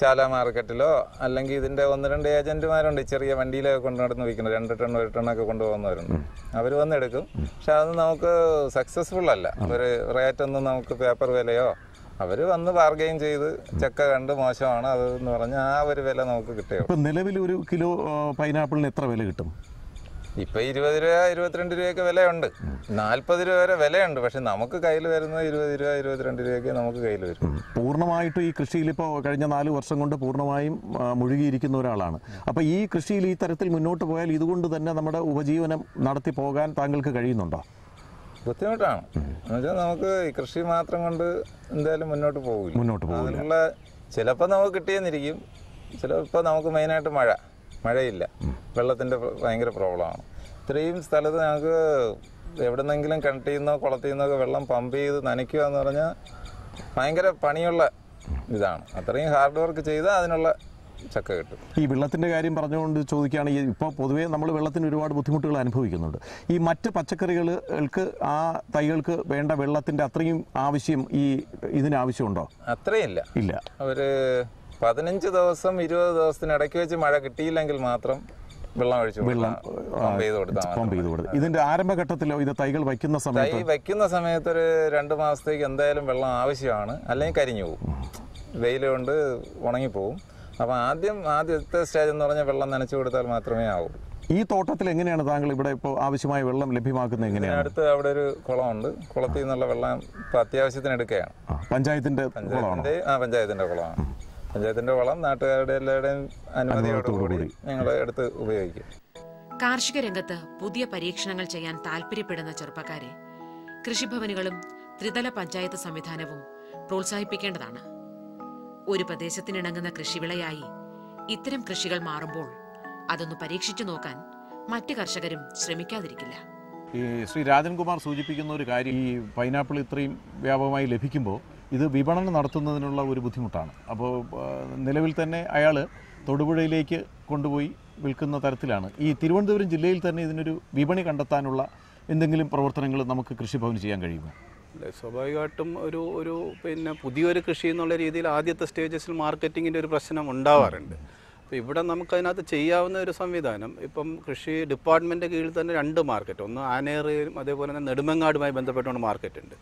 ചാല മാർക്കറ്റിലോ അല്ലെങ്കിൽ ഇതിൻ്റെ 1-2 ഏജന്റുമാരുണ്ട് ചെറിയ വണ്ടിയിലൊക്കെ കൊണ്ടു നടന്ന് വിൽക്കുന്നത്, 2 ടൺ 1 ടണ്ണൊക്കെ കൊണ്ടുപോകുന്നവരുണ്ട്. അവർ വന്നെടുക്കും. പക്ഷെ അത് നമുക്ക് സക്സസ്ഫുൾ അല്ല. ഒരു റേറ്റൊന്നും നമുക്ക് പേപ്പർ വിലയോ, അവർ വന്ന് ബാർഗെയിൻ ചെയ്ത് ചക്ക കണ്ട് മോശമാണ് അതെന്ന് പറഞ്ഞാൽ ആ ഒരു വില നമുക്ക് കിട്ടുക. ഇപ്പം നിലവിൽ 1 കിലോ പൈനാപ്പിളിന് എത്ര വില കിട്ടും? ഇപ്പം 20 രൂപ 22 രൂപയൊക്കെ വിലയുണ്ട്, 40 രൂപ വരെ വിലയുണ്ട്. പക്ഷെ നമുക്ക് കയ്യിൽ വരുന്നത് 20 രൂപ 22 രൂപയൊക്കെ നമുക്ക് കയ്യിൽ വരും. പൂർണ്ണമായിട്ടും ഈ കൃഷിയിൽ ഇപ്പോൾ കഴിഞ്ഞ 4 വർഷം കൊണ്ട് പൂർണ്ണമായും മുഴുകിയിരിക്കുന്ന ഒരാളാണ്. അപ്പോൾ ഈ കൃഷിയിൽ ഈ തരത്തിൽ മുന്നോട്ട് പോയാൽ ഇതുകൊണ്ട് തന്നെ നമ്മുടെ ഉപജീവനം നടത്തി പോകാൻ താങ്കൾക്ക് കഴിയുന്നുണ്ടോ? ബുദ്ധിമുട്ടാണ്. എന്നുവെച്ചാൽ നമുക്ക് ഈ കൃഷി മാത്രം കൊണ്ട് എന്തായാലും മുന്നോട്ട് പോകില്ല. അതിനുള്ള ചിലപ്പോൾ നമുക്ക് കിട്ടിയെന്നിരിക്കും, ചിലപ്പോൾ നമുക്ക് മെയിനായിട്ട് മഴയില്ല, വെള്ളത്തിൻ്റെ ഭയങ്കര പ്രോബ്ലമാണ്. ഇത്രയും സ്ഥലത്ത് ഞങ്ങൾക്ക് എവിടെ നിന്നെങ്കിലും കിണറ്റിൽ നിന്നോ കുളത്തിൽ നിന്നൊക്കെ വെള്ളം പമ്പ് ചെയ്ത് നനയ്ക്കുക എന്ന് പറഞ്ഞാൽ ഭയങ്കര പണിയുള്ള ഇതാണ്. അത്രയും ഹാർഡ് വർക്ക് ചെയ്താൽ അതിനുള്ള ചക്ക കിട്ടും. ഈ വെള്ളത്തിൻ്റെ കാര്യം പറഞ്ഞുകൊണ്ട് ചോദിക്കുകയാണെങ്കിൽ ഇപ്പോൾ പൊതുവേ നമ്മൾ വെള്ളത്തിന് ഒരുപാട് ബുദ്ധിമുട്ടുകൾ അനുഭവിക്കുന്നുണ്ട്. ഈ മറ്റ് പച്ചക്കറികൾക്ക് ആ തൈകൾക്ക് വേണ്ട വെള്ളത്തിൻ്റെ അത്രയും ആവശ്യം ഇതിന് ആവശ്യമുണ്ടോ? അത്രയില്ല. ഇല്ല. ഒരു 15 ദിവസം 20 ദിവസത്തിനിടയ്ക്ക് വെച്ച് മഴ കിട്ടിയില്ലെങ്കിൽ മാത്രം വെള്ളം ഒഴിച്ചു പമ്പ് ചെയ്ത് കൊടുത്താൽ. ഇതിന്റെ ആരംഭഘട്ടത്തിലോ ഇത് തൈകൾ വയ്ക്കുന്ന സമയത്ത് ഒരു 2 മാസത്തേക്ക് എന്തായാലും വെള്ളം ആവശ്യമാണ്, അല്ലെങ്കിൽ കരിഞ്ഞു പോകും, വെയിൽ കൊണ്ട് ഉണങ്ങിപ്പോവും. അപ്പം ആദ്യത്തെ സ്റ്റേജ് എന്ന് പറഞ്ഞാൽ വെള്ളം നനച്ചു കൊടുത്താൽ മാത്രമേ ആവൂ. ഈ തോട്ടത്തിൽ എങ്ങനെയാണ് താങ്കൾ ഇവിടെ ഇപ്പോൾ ആവശ്യമായ വെള്ളം ലഭ്യമാക്കുന്നത്? എങ്ങനെയാണ്? അടുത്ത് അവിടെ ഒരു കുളമുണ്ട്, കുളത്തിൽ നിന്നുള്ള വെള്ളം ഇപ്പോൾ അത്യാവശ്യത്തിന് എടുക്കുകയാണ്. പഞ്ചായത്തിന്റെ കുളമാണ്. പഞ്ചായത്തിന്റെ വളം നാട്ടുകാരുടെ എല്ലാവരുടെയും അനുമതിയോടുകൂടി ഞങ്ങൾ എടുത്ത് ഉപയോഗിക്കും. കാർഷിക രംഗത്ത് പുതിയ പരീക്ഷണങ്ങൾ ചെയ്യാൻ താൽപര്യപ്പെടുന്ന ചെറുപ്പക്കാരെ കൃഷിഭവനുകളും ത്രിതല പഞ്ചായത്ത് സംവിധാനവും പ്രോത്സാഹിപ്പിക്കേണ്ടതാണ്. ഒരു പ്രദേശത്തിനിണങ്ങുന്ന കൃഷിവിളയായി ഇത്തരം കൃഷികൾ മാറുമ്പോൾ അതൊന്ന് പരീക്ഷിച്ചു നോക്കാൻ മറ്റ് കർഷകരും ശ്രമിക്കാതിരിക്കില്ല. ഈ ശ്രീ രാജൻകുമാർ സൂചിപ്പിക്കുന്ന ഒരു കാര്യം, ഈ പൈനാപ്പിൾ ഇത്രയും വ്യാപകമായി ലഭിക്കുമ്പോൾ ഇത് വിപണനം നടത്തുന്നതിനുള്ള ഒരു ബുദ്ധിമുട്ടാണ്. അപ്പോൾ നിലവിൽ തന്നെ അയാൾ തൊടുപുഴയിലേക്ക് കൊണ്ടുപോയി വിൽക്കുന്ന തരത്തിലാണ്. ഈ തിരുവനന്തപുരം ജില്ലയിൽ തന്നെ ഇതിനൊരു വിപണി കണ്ടെത്താനുള്ള എന്തെങ്കിലും പ്രവർത്തനങ്ങൾ നമുക്ക് കൃഷിഭവന് ചെയ്യാൻ കഴിയുമോ? സ്വാഭാവികമായിട്ടും ഒരു പുതിയൊരു കൃഷി എന്നുള്ള രീതിയിൽ ആദ്യത്തെ സ്റ്റേജസിൽ മാർക്കറ്റിങ്ങിൻ്റെ ഒരു പ്രശ്നം ഉണ്ടാവാറുണ്ട്. അപ്പോൾ ഇവിടെ നമുക്കതിനകത്ത് ചെയ്യാവുന്ന ഒരു സംവിധാനം, ഇപ്പം കൃഷി ഡിപ്പാർട്ട്മെൻറ്റ് കീഴിൽ തന്നെ 2 മാർക്കറ്റ്, ഒന്ന് ആനേറിയും അതേപോലെ തന്നെ നെടുമങ്ങാടുമായി ബന്ധപ്പെട്ടുകൊണ്ട് മാർക്കറ്റ് ഉണ്ട്.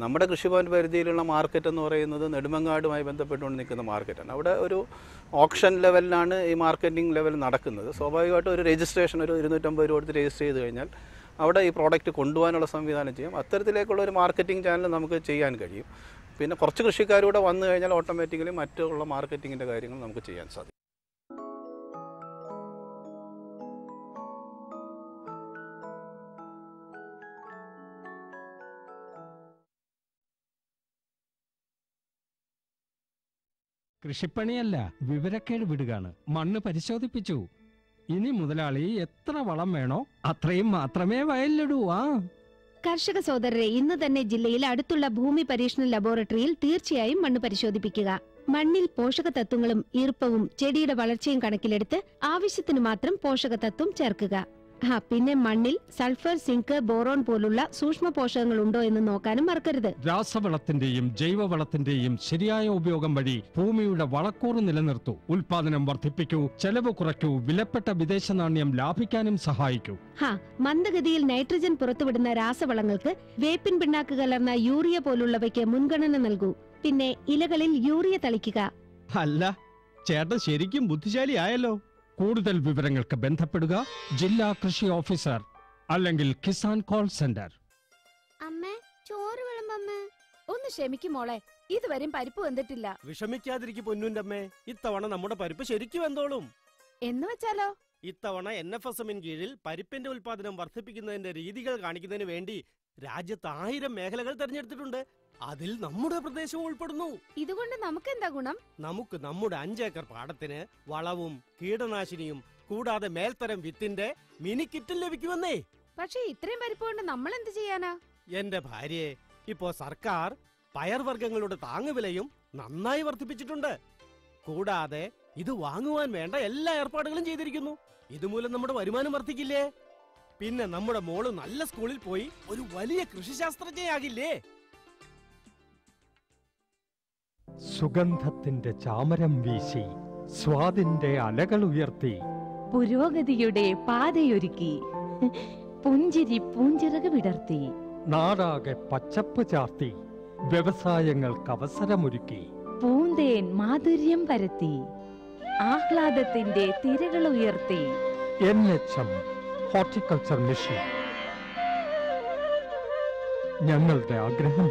നമ്മുടെ കൃഷിഭവൻ പരിധിയിലുള്ള മാർക്കറ്റ് എന്ന് പറയുന്നത് നെടുമങ്ങാടുമായി ബന്ധപ്പെട്ടുകൊണ്ട് നിൽക്കുന്ന മാർക്കറ്റാണ്. അവിടെ ഒരു ഓപ്ഷൻ ലെവലിലാണ് ഈ മാർക്കറ്റിംഗ് ലെവൽ നടക്കുന്നത്. സ്വാഭാവികമായിട്ടും ഒരു രജിസ്ട്രേഷൻ ഒരു 250 രൂപ കൊടുത്ത് രജിസ്റ്റർ ചെയ്ത് കഴിഞ്ഞാൽ അവിടെ ഈ പ്രോഡക്റ്റ് കൊണ്ടുപോകാനുള്ള സംവിധാനം ചെയ്യും. അത്തരത്തിലേക്കുള്ള ഒരു മാർക്കറ്റിംഗ് ചാനൽ നമുക്ക് ചെയ്യാൻ കഴിയും. പിന്നെ കുറച്ച് കൃഷിക്കാരൂടെ വന്നു കഴിഞ്ഞാൽ ഓട്ടോമാറ്റിക്കലി മറ്റുള്ള മാർക്കറ്റിങ്ങിൻ്റെ കാര്യങ്ങൾ നമുക്ക് ചെയ്യാൻ സാധിക്കും. കൃഷിപ്പണിയല്ല, വിവരക്കേട് വിടുകയാണ്. മണ്ണ് പരിശോധിപ്പിച്ചു. ഇനി മുതലാളി എത്ര വളം വേണോ അത്രയും മാത്രമേ വയലിലിടൂ. കർഷക സഹോദരരെ, ഇന്ന് തന്നെ ജില്ലയിൽ അടുത്തുള്ള ഭൂമി പരീക്ഷണ ലബോറട്ടറിയിൽ തീർച്ചയായും മണ്ണ് പരിശോധിപ്പിക്കുക. മണ്ണിൽ പോഷക തത്വങ്ങളും ഈർപ്പവും ചെടിയുടെ വളർച്ചയും കണക്കിലെടുത്ത് ആവശ്യത്തിന് മാത്രം പോഷക തത്വം ചേർക്കുക. പിന്നെ മണ്ണിൽ സൾഫർ, സിങ്ക്, ബോറോൺ പോലുള്ള സൂക്ഷ്മ പോഷകങ്ങൾ ഉണ്ടോ എന്ന് നോക്കാനും മറക്കരുത്. രാസവളത്തിന്റെയും ജൈവവളത്തിന്റെയും ശരിയായ ഉപയോഗം വഴി ഭൂമിയുടെ വളക്കൂറ് നിലനിർത്തൂ, ഉൽപാദനം വർദ്ധിപ്പിക്കൂ, ചെലവ് കുറയ്ക്കൂ, വിലപ്പെട്ട വിദേശ നാണ്യം ലാഭിക്കാനും സഹായിക്കൂ. മന്ദഗതിയിൽ നൈട്രജൻ പുറത്തുവിടുന്ന രാസവളങ്ങൾക്ക് വേപ്പിൻ പിണ്ണാക്ക് കലർന്ന യൂറിയ പോലുള്ളവയ്ക്ക് മുൻഗണന നൽകൂ. പിന്നെ ഇലകളിൽ യൂറിയ തളിക്കുക. അല്ല, ചേട്ടൻ ശരിക്കും ബുദ്ധിശാലിയായല്ലോ. കൂടുതൽ വിവരങ്ങൾക്ക് ബന്ധപ്പെടുക ജില്ലാ കൃഷി ഓഫീസർ അല്ലെങ്കിൽ കിസാൻ കോൾ സെന്റർ. അമ്മേ, ചോറ് വിളമ്പമ്മേ. ഒന്ന് ക്ഷമിക്കും മോളെ, ഇതുവരെയും പരിപ്പ് വെന്തിട്ടില്ല. വിഷമിക്കാതിരിക്കും പൊന്നുന്റെ അമ്മേ, ഇത്തവണ നമ്മുടെ പരിപ്പ് ശരിക്കും വെന്തോളും. എന്ന് വെച്ചാലോ? ഇത്തവണ NFSM കീഴിൽ പരിപ്പിന്റെ ഉൽപാദനം വർദ്ധിപ്പിക്കുന്നതിന്റെ രീതികൾ കാണിക്കുന്നതിന് വേണ്ടി രാജ്യത്ത് 1000 മേഖലകൾ തെരഞ്ഞെടുത്തിട്ടുണ്ട്. അതിൽ നമ്മുടെ പ്രദേശവും ഉൾപ്പെടുന്നു. ഇതുകൊണ്ട് നമുക്ക് എന്താ ഗുണം? നമുക്ക് നമ്മുടെ 5 ഏക്കർ പാടത്തിന് വളവും കീടനാശിനിയും കൂടാതെ മേൽത്തരം വിത്തിന്റെ മിനി കിറ്റും ലഭിക്കുമെന്നേ. പക്ഷേ ഇത്രയും പരിപ്പ് കൊണ്ട് നമ്മൾ എന്ത് ചെയ്യാനാ? എന്റെ ഭാര്യയെ, ഇപ്പോ സർക്കാർ പയർവർഗ്ഗങ്ങളുടെ താങ്ങുവിലയും നന്നായി വർദ്ധിപ്പിച്ചിട്ടുണ്ട്. കൂടാതെ ഇത് വാങ്ങുവാൻ വേണ്ട എല്ലാ ഏർപ്പാടുകളും ചെയ്തിരിക്കുന്നു. ഇതുമൂലം നമ്മുടെ വരുമാനം വർദ്ധിക്കില്ലേ? പിന്നെ നമ്മുടെ മോള് നല്ല സ്കൂളിൽ പോയി ഒരു വലിയ കൃഷിശാസ്ത്രജ്ഞയാകില്ലേ? സുഗന്ധത്തിന്റെ ചാമരം വീശി സ്വാദിന്റെ അലകൾ ഉയർത്തി പുരോഗതിയുടെ പാതയൊരുക്കി പുഞ്ചിരി പൂഞ്ചിറക് വിടർത്തി നാടാകെ പച്ചപ്പ് ചാർത്തി വ്യവസായങ്ങൾക്ക് അവസരമൊരുക്കി പൂന്തേൻ മാധുര്യം പരത്തി ആഹ്ലാദത്തിന്റെ തിരകൾ ഉയർത്തി NHM ഹോർട്ടിക്കൾച്ചർ മിഷൻ. ഞങ്ങളുടെ ആഗ്രഹം,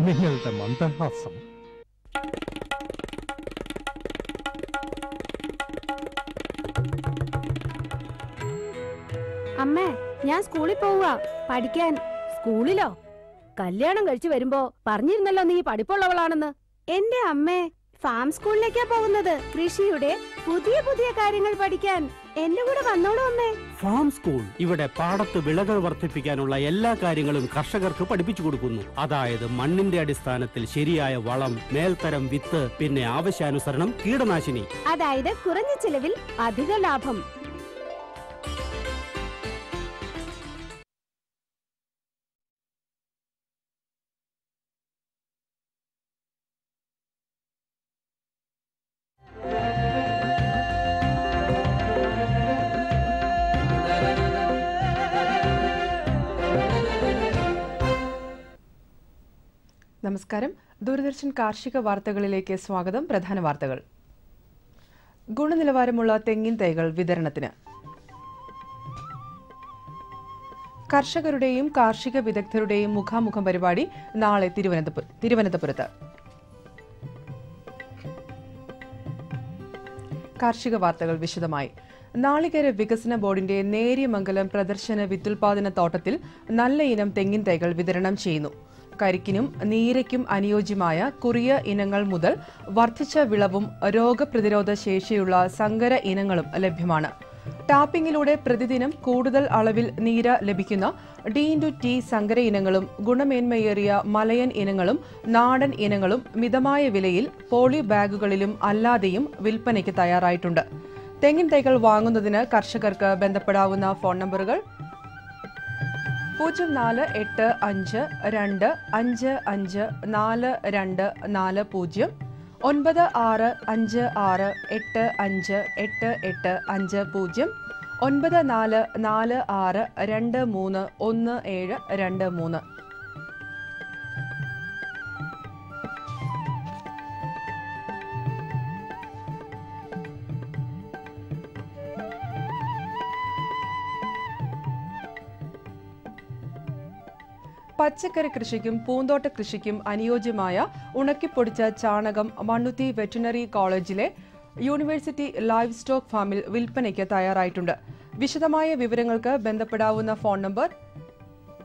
നിങ്ങളുടെ മന്ദഹാസം. അമ്മേ, ഞാൻ സ്കൂളിൽ പോവുക പഠിക്കാൻ. സ്കൂളിലോ? കല്യാണം കഴിച്ചു വരുമ്പോ പറഞ്ഞിരുന്നല്ലോ നീ പഠിപ്പുള്ളവളാണെന്ന്. എന്റെ അമ്മേ, ഫാം സ്കൂളിലേക്കാ പോകുന്നത്. കൃഷിയുടെ പുതിയ പുതിയ കാര്യങ്ങൾ പഠിക്കാൻ. എന്റെ കൂടെ വന്നോളൂ അമ്മേ. ഫാം സ്കൂൾ ഇവിടെ പാടത്ത് വിളകൾ വർദ്ധിപ്പിക്കാനുള്ള എല്ലാ കാര്യങ്ങളും കർഷകർക്ക് പഠിപ്പിച്ചു കൊടുക്കുന്നു. അതായത് മണ്ണിന്റെ അടിസ്ഥാനത്തിൽ ശരിയായ വളം, മേൽത്തരം വിത്ത്, പിന്നെ ആവശ്യാനുസരണം കീടനാശിനി. അതായത് കുറഞ്ഞ ചെലവിൽ അധിക ലാഭം. നമസ്കാരം. ദൂരദർശൻ കാർഷിക വാർത്തകളിലേക്ക് സ്വാഗതം. പ്രധാന വാർത്തകൾ. ഗുണനിലവാരമുള്ള തെങ്ങിൻ തൈകൾ വിതരണത്തിന്. കർഷകരുടെയും കാർഷിക വിദഗ്ധരുടെയും മുഖാമുഖം പരിപാടി നാളെ തിരുവനന്തപുരത്ത്. കാർഷിക വാർത്തകൾ വിശദമായി. നാളികേര വികസന ബോർഡിന്റെ നേര്യമംഗലം പ്രദർശന വിത്തുൽപാദന തോട്ടത്തിൽ നല്ല ഇനം തെങ്ങിൻ തൈകൾ വിതരണം ചെയ്യുന്നു. കരിക്കിനും നീരയ്ക്കും അനുയോജ്യമായ കുറിയ ഇനങ്ങൾ മുതൽ വർദ്ധിച്ച വിളവും രോഗപ്രതിരോധ ശേഷിയുള്ള സങ്കര ഇനങ്ങളും ലഭ്യമാണ്. ടാപ്പിംഗിലൂടെ പ്രതിദിനം കൂടുതൽ അളവിൽ നീര ലഭിക്കുന്ന D/T സങ്കര ഇനങ്ങളും ഗുണമേന്മയേറിയ മലയൻ ഇനങ്ങളും നാടൻ ഇനങ്ങളും മിതമായ വിലയിൽ പോളി ബാഗുകളിലും അല്ലാതെയും വിൽപ്പനയ്ക്ക് തയ്യാറായിട്ടുണ്ട്. തെങ്ങിൻ തൈകൾ വാങ്ങുന്നതിന് കർഷകർക്ക് ബന്ധപ്പെടാവുന്ന ഫോൺ നമ്പറുകൾ 0485255440, 9656858850, 9446231723. പച്ചക്കറി കൃഷിക്കും പൂന്തോട്ട കൃഷിക്കും അനുയോജ്യമായ ഉണക്കിപ്പൊടിച്ച ചാണകം മണ്ണുത്തി വെറ്റിനറി കോളേജിലെ യൂണിവേഴ്സിറ്റി ലൈവ് സ്റ്റോക്ക് ഫാമിൽ വിൽപ്പനയ്ക്ക് തയ്യാറായിട്ടുണ്ട്. വിശദമായ വിവരങ്ങൾക്ക് ബന്ധപ്പെടാവുന്ന ഫോൺ നമ്പർ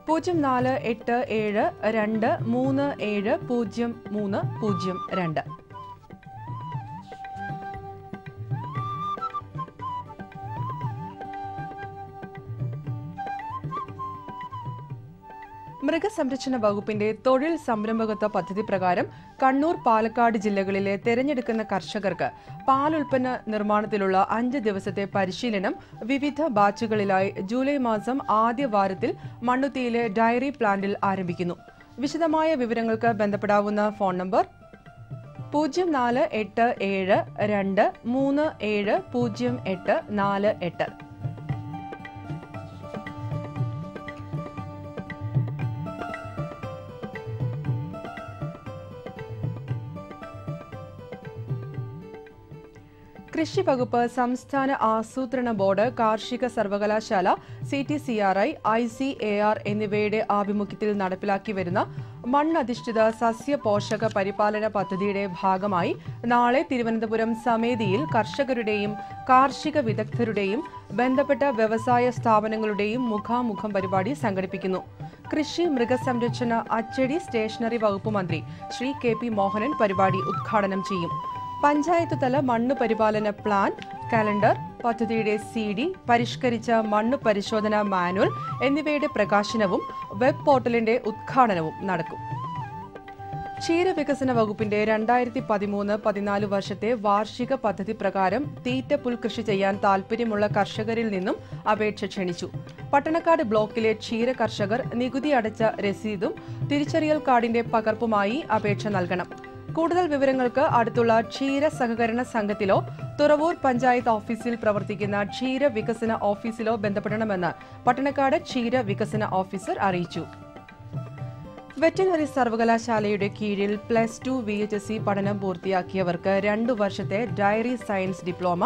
048723700302. മൃഗസംരക്ഷണ വകുപ്പിന്റെ തൊഴിൽ സംരംഭകത്വ പദ്ധതി പ്രകാരം കണ്ണൂർ, പാലക്കാട് ജില്ലകളിലെ തെരഞ്ഞെടുക്കുന്ന കർഷകർക്ക് പാലുൽപ്പന്ന നിർമ്മാണത്തിലുള്ള 5 ദിവസത്തെ പരിശീലനം വിവിധ ബാച്ചുകളിലായി ജൂലൈ മാസം ആദ്യ വാരത്തിൽ മണ്ണുത്തിയിലെ ഡയറി പ്ലാന്റിൽ ആരംഭിക്കുന്നു. വിശദമായ വിവരങ്ങൾക്ക് ബന്ധപ്പെടാവുന്ന ഫോൺ നമ്പർ 048723700848. കൃഷി വകുപ്പ്, സംസ്ഥാന ആസൂത്രണ ബോർഡ്, കാർഷിക സർവകലാശാല, CTCRI, ICAR എന്നിവയുടെ ആഭിമുഖ്യത്തിൽ നടപ്പിലാക്കി വരുന്ന മണ്ണധിഷ്ഠിത സസ്യ പോഷക പരിപാലന പദ്ധതിയുടെ ഭാഗമായി നാളെ തിരുവനന്തപുരം സമേതിയിൽ കർഷകരുടെയും കാർഷിക വിദഗ്ധരുടെയും ബന്ധപ്പെട്ട വ്യവസായ സ്ഥാപനങ്ങളുടെയും മുഖാമുഖം പരിപാടി സംഘടിപ്പിക്കുന്നു. കൃഷി മൃഗസംരക്ഷണ അച്ചടി സ്റ്റേഷനറി വകുപ്പ് മന്ത്രി ശ്രീ KP മോഹനൻ പരിപാടി ഉദ്ഘാടനം ചെയ്യും. പഞ്ചായത്ത് തല മണ്ണ് പരിപാലന പ്ലാൻ, കലണ്ടർ, പദ്ധതിയുടെ CD, പരിഷ്കരിച്ച മണ്ണ് പരിശോധന മാനുവൽ എന്നിവയുടെ പ്രകാശനവും വെബ് പോർട്ടലിന്റെ ഉദ്ഘാടനവും നടക്കും. ക്ഷീരവികസന വകുപ്പിന്റെ 2013-14 വർഷത്തെ വാർഷിക പദ്ധതി പ്രകാരം തീറ്റ പുൽകൃഷി ചെയ്യാൻ താൽപര്യമുള്ള കർഷകരിൽ നിന്നും അപേക്ഷ ക്ഷണിച്ചു. പട്ടണക്കാട് ബ്ലോക്കിലെ ക്ഷീര കർഷകർ നികുതി അടച്ച രസീതും തിരിച്ചറിയൽ കാർഡിന്റെ പകർപ്പുമായി അപേക്ഷ നൽകണം. കൂടുതൽ വിവരങ്ങൾക്ക് അടുത്തുള്ള ക്ഷീര സഹകരണ സംഘത്തിലോ തുറവൂർ പഞ്ചായത്ത് ഓഫീസിൽ പ്രവർത്തിക്കുന്ന ക്ഷീര വികസന ഓഫീസിലോ ബന്ധപ്പെടണമെന്ന് പട്ടണക്കാട് ക്ഷീര വികസന ഓഫീസർ അറിയിച്ചു. വെറ്റിനറി സർവകലാശാലയുടെ കീഴിൽ +2 VHSC പഠനം പൂർത്തിയാക്കിയവർക്ക് 2 വർഷത്തെ ഡയറി സയൻസ് ഡിപ്ലോമ,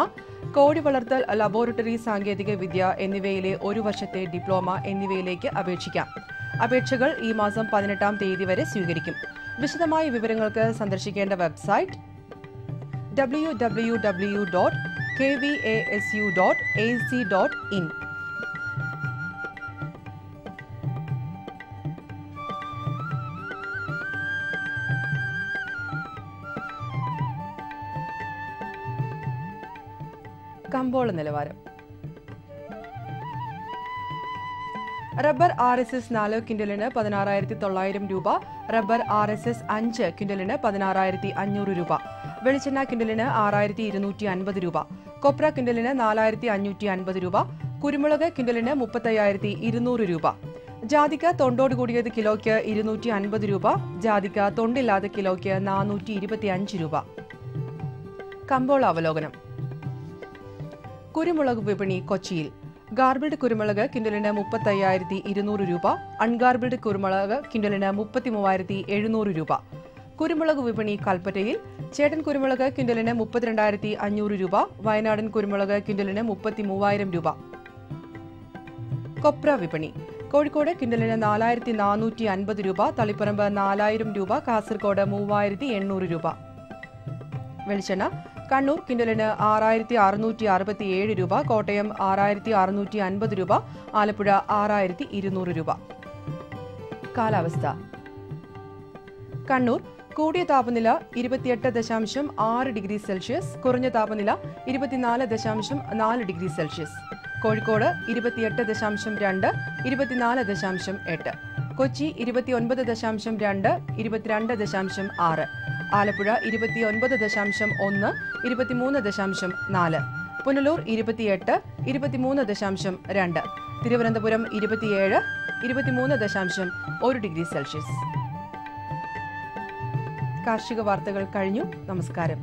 കോഴി വളർത്തൽ ലബോറട്ടറി സാങ്കേതിക വിദ്യ എന്നിവയിലെ 1 വർഷത്തെ ഡിപ്ലോമ എന്നിവയിലേക്ക് അപേക്ഷിക്കാം. അപേക്ഷകൾ ഈ മാസം 18-ാം തീയതി വരെ സ്വീകരിക്കും. വിശദമായ വിവരങ്ങൾക്ക് സന്ദർശിക്കേണ്ട വെബ്സൈറ്റ് www.kvasu.ac.in. കമ്പോള നിലവാരം. റബ്ബർ RSS 4 ക്വിന്റലിന് 16,900 രൂപ, റബ്ബർ RSS 5 ക്വിന്റലിന് 16,500 രൂപ, വെളിച്ചെണ്ണ ക്വിന്റലിന് 6,250 രൂപ, കൊപ്ര ക്വിന്റലിന് 4,550 രൂപ, കുരുമുളക് ക്വിന്റലിന് 35,200 രൂപ, ജാതിക്ക തൊണ്ടോട് കൂടിയത് കിലോയ്ക്ക് 250 രൂപ, ജാതിക്ക തൊണ്ടില്ലാതെ കിലോയ്ക്ക് 425 രൂപ. കമ്പോള അവലോകനം. കുരുമുളക് വിപണി കൊച്ചിയിൽ. ഗാർബിൾഡ് കുരുമുളക് ക്വിന്റലിന് 35,200 രൂപ, അൺഗാർബിൾഡ് കുരുമുളക് ക്വിന്റലിന് 33,700 രൂപ. കുരുമുളക് വിപണി കൽപ്പറ്റയിൽ. ചേട്ടൻ കുരുമുളക് ക്വിന്റലിന് 32,500 രൂപ, വയനാടൻ കുരുമുളക് ക്വിന്റലിന് 33,000 രൂപ. കൊപ്ര വിപണി. കോഴിക്കോട് ക്വിന്റലിന് 4,450 രൂപ, തളിപ്പറമ്പ് 4,000 രൂപ, കാസർഗോഡ് 3,800 രൂപ. വെളിച്ചെണ്ണ കണ്ണൂർ ക്വിന്റലിന് 6,667 രൂപ, കോട്ടയം 6,650 രൂപ, ആലപ്പുഴ 6,200 രൂപ. കാലാവസ്ഥ. കണ്ണൂർ കൂടിയ താപനില 28.6 ഡിഗ്രി സെൽഷ്യസ്, കുറഞ്ഞ താപനില 24.4 degree Celsius. Kozhikode 28.2, 24.8, Kochi 29.2, 22.6, Alappuzha 29.1, 23.4, Punalur 28, 23.2, Thiruvananthapuram 27, 23.1 degree Celsius. കാർഷിക വാർത്തകൾ കഴിഞ്ഞു. നമസ്കാരം.